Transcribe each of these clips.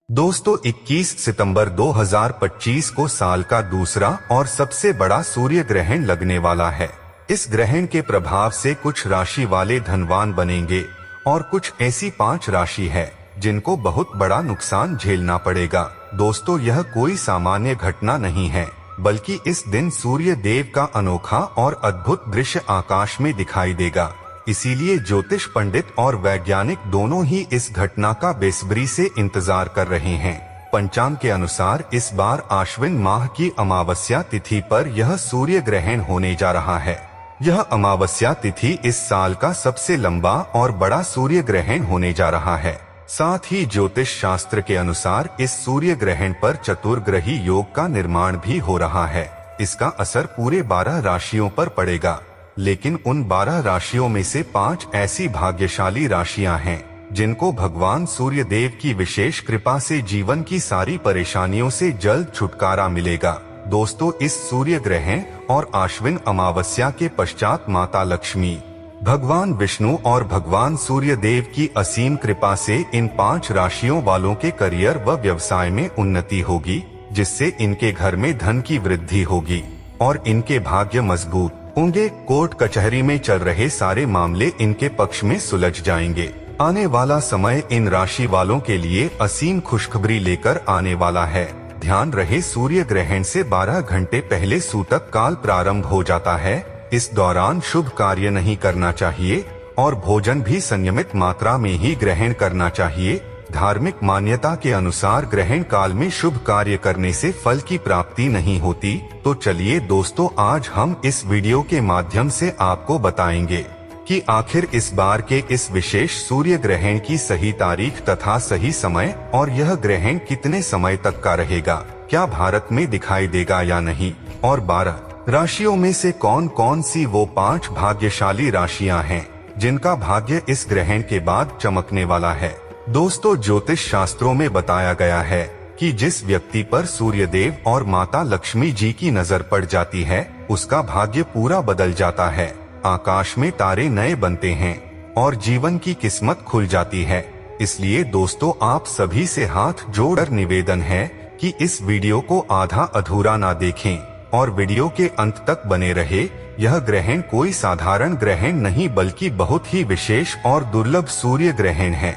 दोस्तों 21 सितंबर 2025 को साल का दूसरा और सबसे बड़ा सूर्य ग्रहण लगने वाला है। इस ग्रहण के प्रभाव से कुछ राशि वाले धनवान बनेंगे और कुछ ऐसी 5 राशि है जिनको बहुत बड़ा नुकसान झेलना पड़ेगा। दोस्तों यह कोई सामान्य घटना नहीं है, बल्कि इस दिन सूर्य देव का अनोखा और अद्भुत दृश्य आकाश में दिखाई देगा। इसीलिए ज्योतिष पंडित और वैज्ञानिक दोनों ही इस घटना का बेसब्री से इंतजार कर रहे हैं। पंचांग के अनुसार इस बार आश्विन माह की अमावस्या तिथि पर यह सूर्य ग्रहण होने जा रहा है। यह अमावस्या तिथि इस साल का सबसे लंबा और बड़ा सूर्य ग्रहण होने जा रहा है। साथ ही ज्योतिष शास्त्र के अनुसार इस सूर्य ग्रहण पर चतुर्ग्रही योग का निर्माण भी हो रहा है। इसका असर पूरे 12 राशियों पर पड़ेगा, लेकिन उन 12 राशियों में से 5 ऐसी भाग्यशाली राशियां हैं जिनको भगवान सूर्य देव की विशेष कृपा से जीवन की सारी परेशानियों से जल्द छुटकारा मिलेगा। दोस्तों इस सूर्य ग्रहण और आश्विन अमावस्या के पश्चात माता लक्ष्मी, भगवान विष्णु और भगवान सूर्य देव की असीम कृपा से इन 5 राशियों वालों के करियर व व्यवसाय में उन्नति होगी, जिससे इनके घर में धन की वृद्धि होगी और इनके भाग्य मजबूत होंगे। कोर्ट कचहरी में चल रहे सारे मामले इनके पक्ष में सुलझ जाएंगे। आने वाला समय इन राशि वालों के लिए असीम खुशखबरी लेकर आने वाला है। ध्यान रहे सूर्य ग्रहण से 12 घंटे पहले सूतक काल प्रारंभ हो जाता है। इस दौरान शुभ कार्य नहीं करना चाहिए और भोजन भी संयमित मात्रा में ही ग्रहण करना चाहिए। धार्मिक मान्यता के अनुसार ग्रहण काल में शुभ कार्य करने से फल की प्राप्ति नहीं होती। तो चलिए दोस्तों, आज हम इस वीडियो के माध्यम से आपको बताएंगे कि आखिर इस बार के इस विशेष सूर्य ग्रहण की सही तारीख तथा सही समय और यह ग्रहण कितने समय तक का रहेगा, क्या भारत में दिखाई देगा या नहीं, और 12 राशियों में से कौन कौन सी वो 5 भाग्यशाली राशियां हैं जिनका भाग्य इस ग्रहण के बाद चमकने वाला है। दोस्तों ज्योतिष शास्त्रों में बताया गया है कि जिस व्यक्ति पर सूर्य देव और माता लक्ष्मी जी की नजर पड़ जाती है उसका भाग्य पूरा बदल जाता है। आकाश में तारे नए बनते हैं और जीवन की किस्मत खुल जाती है। इसलिए दोस्तों आप सभी से हाथ जोड़कर निवेदन है कि इस वीडियो को आधा अधूरा ना देखें और वीडियो के अंत तक बने रहे। यह ग्रहण कोई साधारण ग्रहण नहीं बल्कि बहुत ही विशेष और दुर्लभ सूर्य ग्रहण है,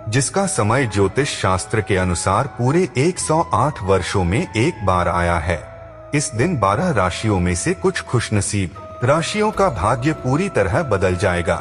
जिसका समय ज्योतिष शास्त्र के अनुसार पूरे 108 वर्षों में एक बार आया है। इस दिन 12 राशियों में से कुछ खुशनसीब राशियों का भाग्य पूरी तरह बदल जाएगा।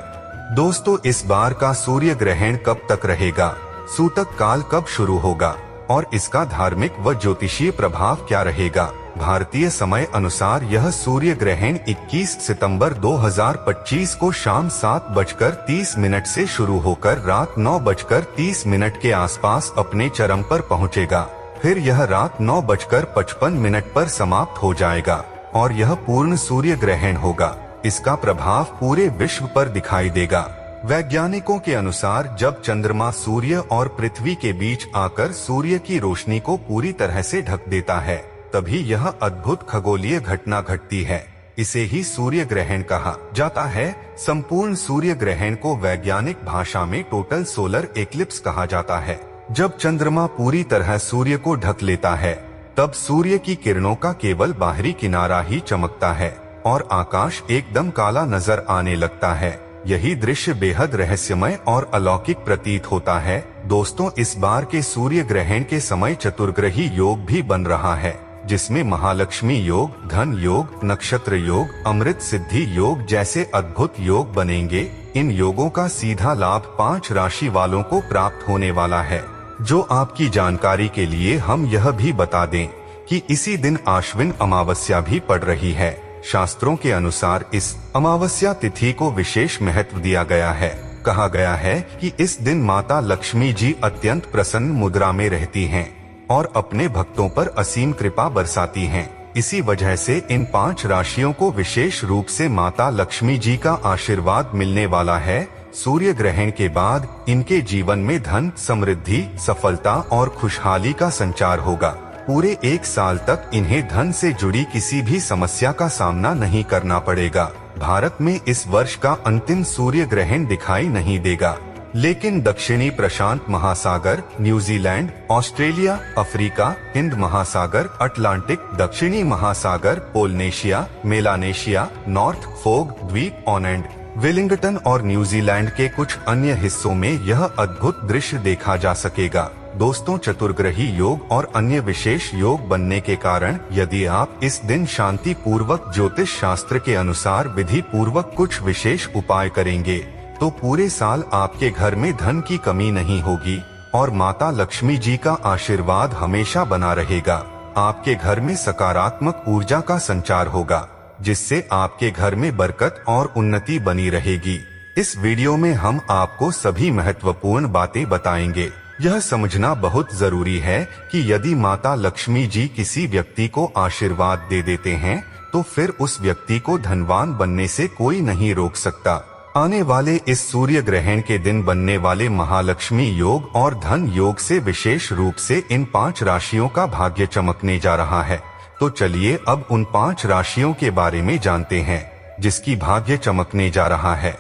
दोस्तों इस बार का सूर्य ग्रहण कब तक रहेगा, सूतक काल कब शुरू होगा और इसका धार्मिक व ज्योतिषीय प्रभाव क्या रहेगा। भारतीय समय अनुसार यह सूर्य ग्रहण 21 सितंबर 2025 को शाम 7:30 से शुरू होकर रात 9:30 के आसपास अपने चरम पर पहुंचेगा। फिर यह रात 9:55 पर समाप्त हो जाएगा और यह पूर्ण सूर्य ग्रहण होगा। इसका प्रभाव पूरे विश्व पर दिखाई देगा। वैज्ञानिकों के अनुसार जब चंद्रमा सूर्य और पृथ्वी के बीच आकर सूर्य की रोशनी को पूरी तरह से ढक देता है, तभी यह अद्भुत खगोलीय घटना घटती है। इसे ही सूर्य ग्रहण कहा जाता है। संपूर्ण सूर्य ग्रहण को वैज्ञानिक भाषा में टोटल सोलर एक्लिप्स कहा जाता है। जब चंद्रमा पूरी तरह सूर्य को ढक लेता है तब सूर्य की किरणों का केवल बाहरी किनारा ही चमकता है और आकाश एकदम काला नजर आने लगता है। यही दृश्य बेहद रहस्यमय और अलौकिक प्रतीत होता है। दोस्तों इस बार के सूर्य ग्रहण के समय चतुर्ग्रही योग भी बन रहा है, जिसमें महालक्ष्मी योग, धन योग, नक्षत्र योग, अमृत सिद्धि योग जैसे अद्भुत योग बनेंगे। इन योगों का सीधा लाभ 5 राशि वालों को प्राप्त होने वाला है। जो आपकी जानकारी के लिए हम यह भी बता दें कि इसी दिन आश्विन अमावस्या भी पड़ रही है। शास्त्रों के अनुसार इस अमावस्या तिथि को विशेष महत्व दिया गया है। कहा गया है कि इस दिन माता लक्ष्मी जी अत्यंत प्रसन्न मुद्रा में रहती हैं और अपने भक्तों पर असीम कृपा बरसाती हैं। इसी वजह से इन 5 राशियों को विशेष रूप से माता लक्ष्मी जी का आशीर्वाद मिलने वाला है। सूर्य ग्रहण के बाद इनके जीवन में धन, समृद्धि, सफलता और खुशहाली का संचार होगा। पूरे 1 साल तक इन्हें धन से जुड़ी किसी भी समस्या का सामना नहीं करना पड़ेगा। भारत में इस वर्ष का अंतिम सूर्य ग्रहण दिखाई नहीं देगा। लेकिन दक्षिणी प्रशांत महासागर, न्यूजीलैंड, ऑस्ट्रेलिया, अफ्रीका, हिंद महासागर, अटलांटिक, दक्षिणी महासागर, पोलिनेशिया, मेलानेशिया, नॉर्थ फोक द्वीप, ऑनैंड, वेलिंगटन और न्यूजीलैंड के कुछ अन्य हिस्सों में यह अद्भुत दृश्य देखा जा सकेगा। दोस्तों, चतुर्ग्रही योग और अन्य विशेष योग बनने के कारण यदि आप इस दिन शांति पूर्वक ज्योतिष शास्त्र के अनुसार विधि पूर्वक कुछ विशेष उपाय करेंगे तो पूरे साल आपके घर में धन की कमी नहीं होगी और माता लक्ष्मी जी का आशीर्वाद हमेशा बना रहेगा। आपके घर में सकारात्मक ऊर्जा का संचार होगा जिससे आपके घर में बरकत और उन्नति बनी रहेगी। इस वीडियो में हम आपको सभी महत्वपूर्ण बातें बताएंगे। यह समझना बहुत जरूरी है कि यदि माता लक्ष्मी जी किसी व्यक्ति को आशीर्वाद दे देते हैं तो फिर उस व्यक्ति को धनवान बनने से कोई नहीं रोक सकता। आने वाले इस सूर्य ग्रहण के दिन बनने वाले महालक्ष्मी योग और धन योग से विशेष रूप से इन 5 राशियों का भाग्य चमकने जा रहा है। तो चलिए अब उन 5 राशियों के बारे में जानते हैं जिसकी भाग्य चमकने जा रहा है।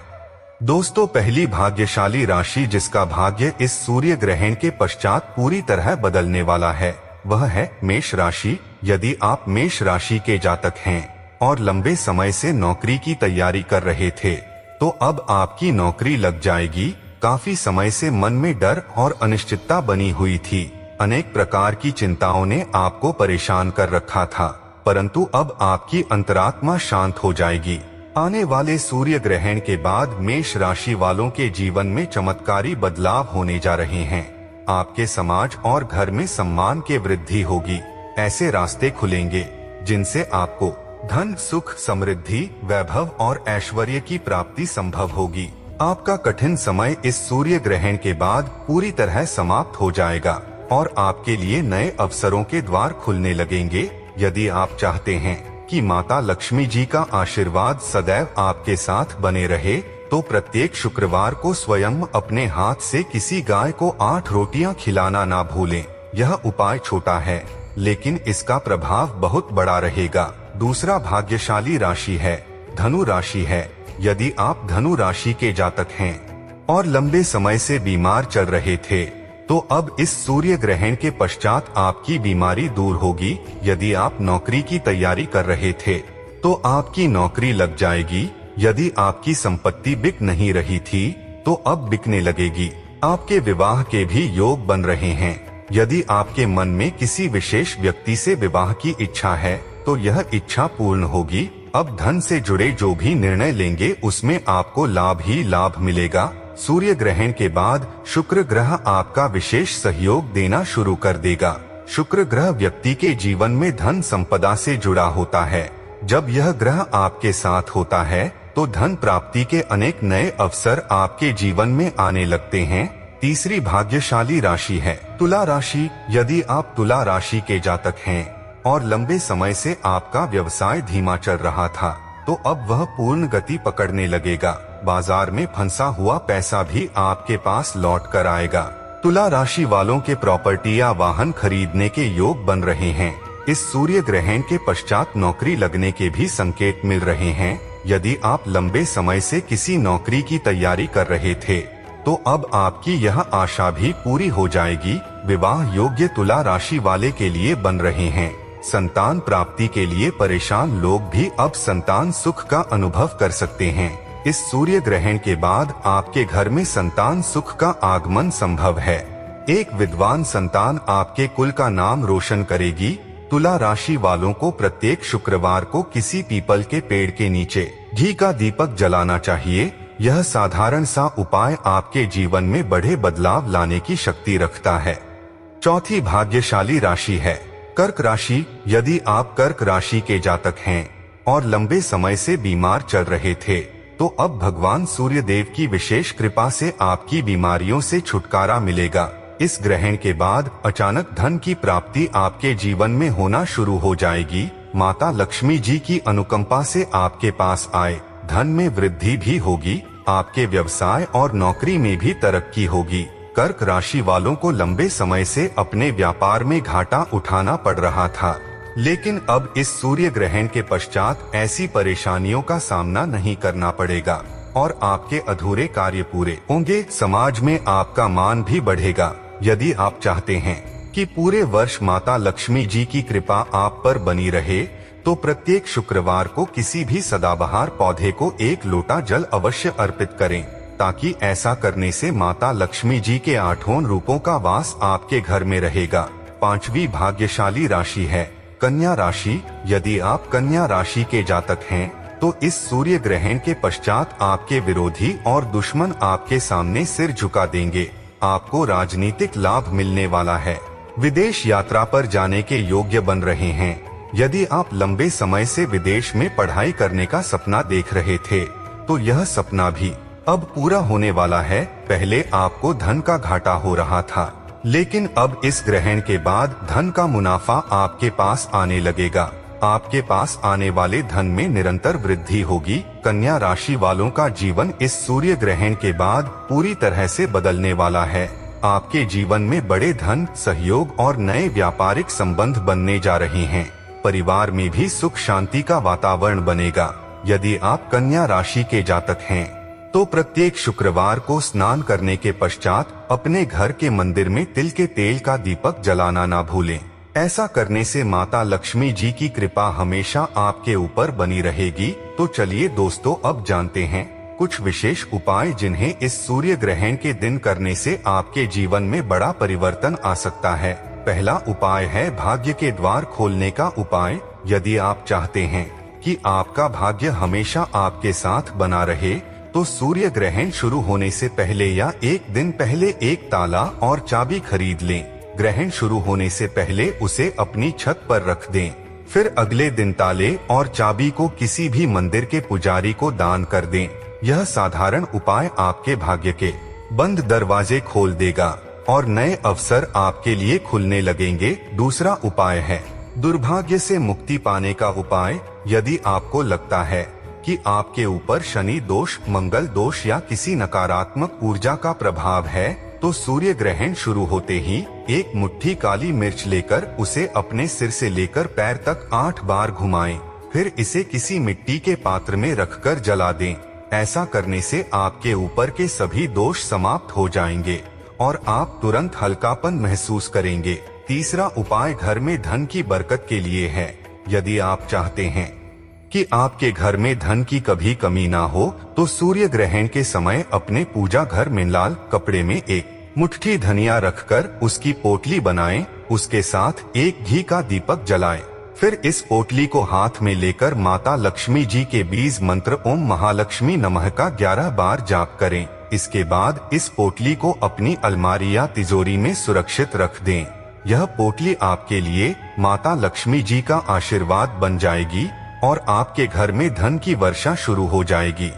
दोस्तों, पहली भाग्यशाली राशि जिसका भाग्य इस सूर्य ग्रहण के पश्चात पूरी तरह बदलने वाला है वह है मेष राशि। यदि आप मेष राशि के जातक हैं और लंबे समय से नौकरी की तैयारी कर रहे थे तो अब आपकी नौकरी लग जाएगी। काफी समय से मन में डर और अनिश्चितता बनी हुई थी। अनेक प्रकार की चिंताओं ने आपको परेशान कर रखा था, परंतु अब आपकी अंतरात्मा शांत हो जाएगी। आने वाले सूर्य ग्रहण के बाद मेष राशि वालों के जीवन में चमत्कारी बदलाव होने जा रहे हैं। आपके समाज और घर में सम्मान के वृद्धि होगी। ऐसे रास्ते खुलेंगे जिनसे आपको धन, सुख, समृद्धि, वैभव और ऐश्वर्य की प्राप्ति संभव होगी। आपका कठिन समय इस सूर्य ग्रहण के बाद पूरी तरह समाप्त हो जाएगा और आपके लिए नए अवसरों के द्वार खुलने लगेंगे। यदि आप चाहते हैं कि माता लक्ष्मी जी का आशीर्वाद सदैव आपके साथ बने रहे तो प्रत्येक शुक्रवार को स्वयं अपने हाथ से किसी गाय को 8 रोटियां खिलाना ना भूलें। यह उपाय छोटा है लेकिन इसका प्रभाव बहुत बड़ा रहेगा। दूसरा भाग्यशाली राशि है धनु राशि है। यदि आप धनु राशि के जातक हैं और लंबे समय से बीमार चल रहे थे तो अब इस सूर्य ग्रहण के पश्चात आपकी बीमारी दूर होगी। यदि आप नौकरी की तैयारी कर रहे थे तो आपकी नौकरी लग जाएगी। यदि आपकी संपत्ति बिक नहीं रही थी तो अब बिकने लगेगी। आपके विवाह के भी योग बन रहे हैं। यदि आपके मन में किसी विशेष व्यक्ति से विवाह की इच्छा है तो यह इच्छा पूर्ण होगी। अब धन से जुड़े जो भी निर्णय लेंगे उसमें आपको लाभ ही लाभ मिलेगा। सूर्य ग्रहण के बाद शुक्र ग्रह आपका विशेष सहयोग देना शुरू कर देगा। शुक्र ग्रह व्यक्ति के जीवन में धन संपदा से जुड़ा होता है। जब यह ग्रह आपके साथ होता है तो धन प्राप्ति के अनेक नए अवसर आपके जीवन में आने लगते हैं। तीसरी भाग्यशाली राशि है तुला राशि। यदि आप तुला राशि के जातक हैं और लंबे समय से आपका व्यवसाय धीमा चल रहा था तो अब वह पूर्ण गति पकड़ने लगेगा। बाजार में फंसा हुआ पैसा भी आपके पास लौट कर आएगा। तुला राशि वालों के प्रॉपर्टी या वाहन खरीदने के योग बन रहे हैं। इस सूर्य ग्रहण के पश्चात नौकरी लगने के भी संकेत मिल रहे हैं। यदि आप लंबे समय से किसी नौकरी की तैयारी कर रहे थे तो अब आपकी यह आशा भी पूरी हो जाएगी। विवाह योग्य तुला राशि वाले के लिए बन रहे हैं। संतान प्राप्ति के लिए परेशान लोग भी अब संतान सुख का अनुभव कर सकते हैं। इस सूर्य ग्रहण के बाद आपके घर में संतान सुख का आगमन संभव है। एक विद्वान संतान आपके कुल का नाम रोशन करेगी। तुला राशि वालों को प्रत्येक शुक्रवार को किसी पीपल के पेड़ के नीचे घी का दीपक जलाना चाहिए। यह साधारण सा उपाय आपके जीवन में बड़े बदलाव लाने की शक्ति रखता है। चौथी भाग्यशाली राशि है कर्क राशि। यदि आप कर्क राशि के जातक हैं और लंबे समय से बीमार चल रहे थे तो अब भगवान सूर्य देव की विशेष कृपा से आपकी बीमारियों से छुटकारा मिलेगा। इस ग्रहण के बाद अचानक धन की प्राप्ति आपके जीवन में होना शुरू हो जाएगी। माता लक्ष्मी जी की अनुकंपा से आपके पास आए धन में वृद्धि भी होगी। आपके व्यवसाय और नौकरी में भी तरक्की होगी। कर्क राशि वालों को लंबे समय से अपने व्यापार में घाटा उठाना पड़ रहा था, लेकिन अब इस सूर्य ग्रहण के पश्चात ऐसी परेशानियों का सामना नहीं करना पड़ेगा। और आपके अधूरे कार्य पूरे होंगे। समाज में आपका मान भी बढ़ेगा। यदि आप चाहते हैं कि पूरे वर्ष माता लक्ष्मी जी की कृपा आप पर बनी रहे, तो प्रत्येक शुक्रवार को किसी भी सदाबहार पौधे को 1 लोटा जल अवश्य अर्पित करें, ताकि ऐसा करने से माता लक्ष्मी जी के 8 रूपों का वास आपके घर में रहेगा। 5वीं भाग्यशाली राशि है कन्या राशि। यदि आप कन्या राशि के जातक हैं, तो इस सूर्य ग्रहण के पश्चात आपके विरोधी और दुश्मन आपके सामने सिर झुका देंगे। आपको राजनीतिक लाभ मिलने वाला है। विदेश यात्रा पर जाने के योग्य बन रहे हैं। यदि आप लंबे समय से विदेश में पढ़ाई करने का सपना देख रहे थे, तो यह सपना भी अब पूरा होने वाला है। पहले आपको धन का घाटा हो रहा था, लेकिन अब इस ग्रहण के बाद धन का मुनाफा आपके पास आने लगेगा। आपके पास आने वाले धन में निरंतर वृद्धि होगी। कन्या राशि वालों का जीवन इस सूर्य ग्रहण के बाद पूरी तरह से बदलने वाला है। आपके जीवन में बड़े धन, सहयोग और नए व्यापारिक संबंध बनने जा रहे हैं। परिवार में भी सुख शांति का वातावरण बनेगा। यदि आप कन्या राशि के जातक हैं, तो प्रत्येक शुक्रवार को स्नान करने के पश्चात अपने घर के मंदिर में तिल के तेल का दीपक जलाना ना भूलें। ऐसा करने से माता लक्ष्मी जी की कृपा हमेशा आपके ऊपर बनी रहेगी। तो चलिए दोस्तों, अब जानते हैं कुछ विशेष उपाय जिन्हें इस सूर्य ग्रहण के दिन करने से आपके जीवन में बड़ा परिवर्तन आ सकता है। पहला उपाय है भाग्य के द्वार खोलने का उपाय। यदि आप चाहते हैं कि आपका भाग्य हमेशा आपके साथ बना रहे, तो सूर्य ग्रहण शुरू होने से पहले या 1 दिन पहले एक ताला और चाबी खरीद लें। ग्रहण शुरू होने से पहले उसे अपनी छत पर रख दें। फिर अगले दिन ताले और चाबी को किसी भी मंदिर के पुजारी को दान कर दें। यह साधारण उपाय आपके भाग्य के बंद दरवाजे खोल देगा और नए अवसर आपके लिए खुलने लगेंगे। दूसरा उपाय है दुर्भाग्य से मुक्ति पाने का उपाय। यदि आपको लगता है कि आपके ऊपर शनि दोष, मंगल दोष या किसी नकारात्मक ऊर्जा का प्रभाव है, तो सूर्य ग्रहण शुरू होते ही 1 मुट्ठी काली मिर्च लेकर उसे अपने सिर से लेकर पैर तक 8 बार घुमाएं। फिर इसे किसी मिट्टी के पात्र में रखकर जला दें। ऐसा करने से आपके ऊपर के सभी दोष समाप्त हो जाएंगे और आप तुरंत हल्कापन महसूस करेंगे। तीसरा उपाय घर में धन की बरकत के लिए है। यदि आप चाहते हैं कि आपके घर में धन की कभी कमी ना हो, तो सूर्य ग्रहण के समय अपने पूजा घर में लाल कपड़े में 1 मुट्ठी धनिया रखकर उसकी पोटली बनाएं। उसके साथ 1 घी का दीपक जलाएं। फिर इस पोटली को हाथ में लेकर माता लक्ष्मी जी के बीज मंत्र ओम महालक्ष्मी नमः का 11 बार जाप करें। इसके बाद इस पोटली को अपनी अलमारी या तिजोरी में सुरक्षित रख दें। यह पोटली आपके लिए माता लक्ष्मी जी का आशीर्वाद बन जाएगी और आपके घर में धन की वर्षा शुरू हो जाएगी।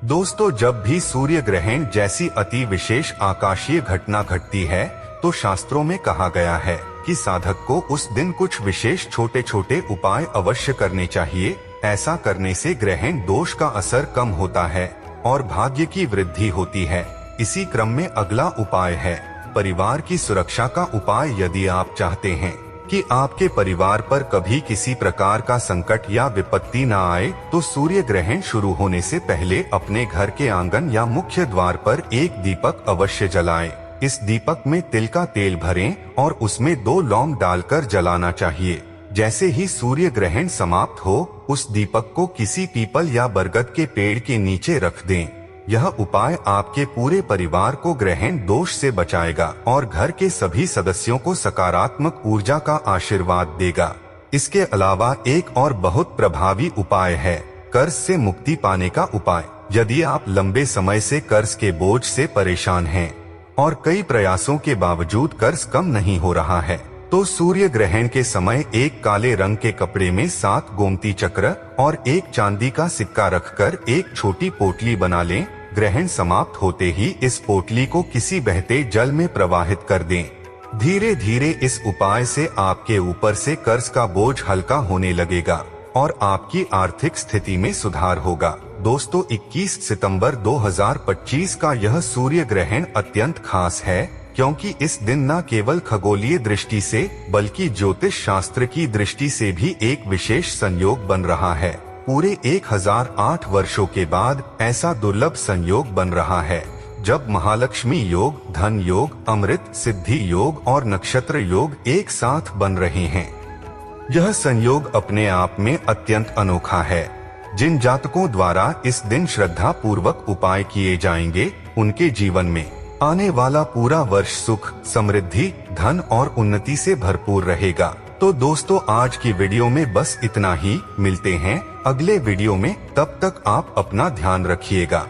दोस्तों, जब भी सूर्य ग्रहण जैसी अति विशेष आकाशीय घटना घटती है, तो शास्त्रों में कहा गया है कि साधक को उस दिन कुछ विशेष छोटे छोटे उपाय अवश्य करने चाहिए। ऐसा करने से ग्रहण दोष का असर कम होता है और भाग्य की वृद्धि होती है। इसी क्रम में अगला उपाय है परिवार की सुरक्षा का उपाय। यदि आप चाहते हैं कि आपके परिवार पर कभी किसी प्रकार का संकट या विपत्ति न आए, तो सूर्य ग्रहण शुरू होने से पहले अपने घर के आंगन या मुख्य द्वार पर 1 दीपक अवश्य जलाएं। इस दीपक में तिल का तेल भरें और उसमें 2 लौंग डालकर जलाना चाहिए। जैसे ही सूर्य ग्रहण समाप्त हो, उस दीपक को किसी पीपल या बरगद के पेड़ के नीचे रख दें। यह उपाय आपके पूरे परिवार को ग्रहण दोष से बचाएगा और घर के सभी सदस्यों को सकारात्मक ऊर्जा का आशीर्वाद देगा। इसके अलावा एक और बहुत प्रभावी उपाय है कर्ज से मुक्ति पाने का उपाय। यदि आप लंबे समय से कर्ज के बोझ से परेशान हैं और कई प्रयासों के बावजूद कर्ज कम नहीं हो रहा है, तो सूर्य ग्रहण के समय 1 काले रंग के कपड़े में 7 गोमती चक्र और 1 चांदी का सिक्का रखकर एक छोटी पोटली बना लें। ग्रहण समाप्त होते ही इस पोटली को किसी बहते जल में प्रवाहित कर दें। धीरे धीरे इस उपाय से आपके ऊपर से कर्ज का बोझ हल्का होने लगेगा और आपकी आर्थिक स्थिति में सुधार होगा। दोस्तों, 21 सितंबर 2025 का यह सूर्य ग्रहण अत्यंत खास है, क्योंकि इस दिन न केवल खगोलीय दृष्टि से बल्कि ज्योतिष शास्त्र की दृष्टि से भी एक विशेष संयोग बन रहा है। पूरे 1008 वर्षों के बाद ऐसा दुर्लभ संयोग बन रहा है जब महालक्ष्मी योग, धन योग, अमृत सिद्धि योग और नक्षत्र योग एक साथ बन रहे हैं। यह संयोग अपने आप में अत्यंत अनोखा है। जिन जातकों द्वारा इस दिन श्रद्धा पूर्वक उपाय किए जाएंगे, उनके जीवन में आने वाला पूरा वर्ष सुख, समृद्धि, धन और उन्नति से भरपूर रहेगा। तो दोस्तों, आज की वीडियो में बस इतना ही। मिलते हैं अगले वीडियो में, तब तक आप अपना ध्यान रखिएगा।